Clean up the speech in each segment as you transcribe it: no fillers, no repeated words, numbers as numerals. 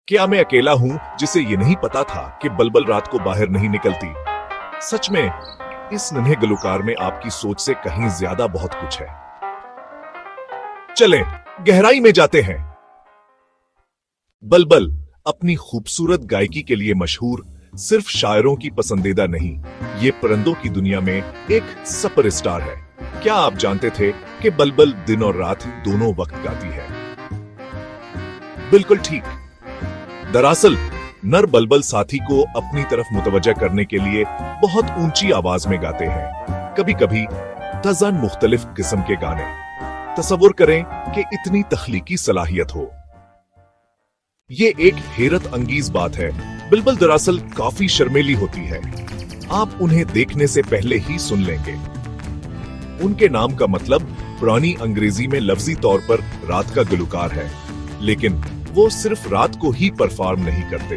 क्या मैं अकेला हूं जिसे ये नहीं पता था कि बलबल रात को बाहर नहीं निकलती? सच में इस नन्हे गुलकार में आपकी सोच से कहीं ज्यादा बहुत कुछ है। चलें गहराई में जाते हैं। बलबल अपनी खूबसूरत गायकी के लिए मशहूर सिर्फ शायरों की पसंदीदा नहीं, ये परिंदों की दुनिया में एक सुपरस्टार है। क्या आप जानते थे कि बलबल दिन और रात दोनों वक्त गाती है? बिल्कुल ठीक। दरअसल नर बलबल साथी को अपनी तरफ मुतवज्जा करने के लिए बहुत ऊंची आवाज में गाते हैं, कभी कभी दर्जन मुख्तलिफ किस्म के गाने। तसव्वुर करें कि इतनी तख्लीकी सलाहियत हो। ये एक हैरत अंगीज बात है। बलबल दरअसल काफी शर्मीली होती है, आप उन्हें देखने से पहले ही सुन लेंगे। उनके नाम का मतलब पुरानी अंग्रेजी में लफ्जी तौर पर रात का गुलकार है, लेकिन वो सिर्फ रात को ही परफॉर्म नहीं करते,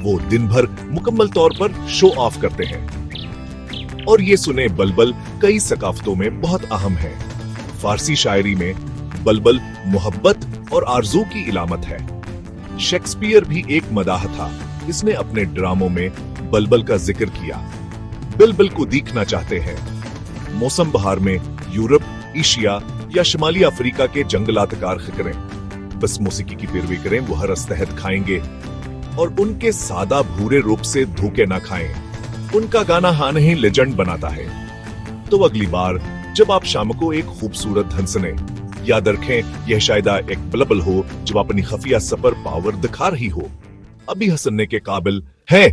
वो दिन भर मुकम्मल तौर पर शो ऑफ करते हैं। और ये सुने बलबल कई सकाफतों में बहुत अहम है। फारसी शायरी में बलबल मोहब्बत और आरजू की इलामत है। शेक्सपियर भी एक मदाह था, इसने अपने ड्रामों में बलबल का जिक्र किया। बलबल को देखना चाहते हैं? मौसम बहार में यूरोप, एशिया या शुमाली अफ्रीका के जंगलात कारख करें, बस मौसीकी की पैरवी करें, वो हर तहत खाएंगे और उनके सादा भूरे रूप से धोखे ना खाएं। उनका गाना हाँ नहीं लेजेंड बनाता है। तो अगली बार जब आप शाम को एक खूबसूरत धन सुने, याद रखें यह शायद एक बलबल हो जो अपनी खफिया सफर पावर दिखा रही हो, अभी हंसने के काबिल है।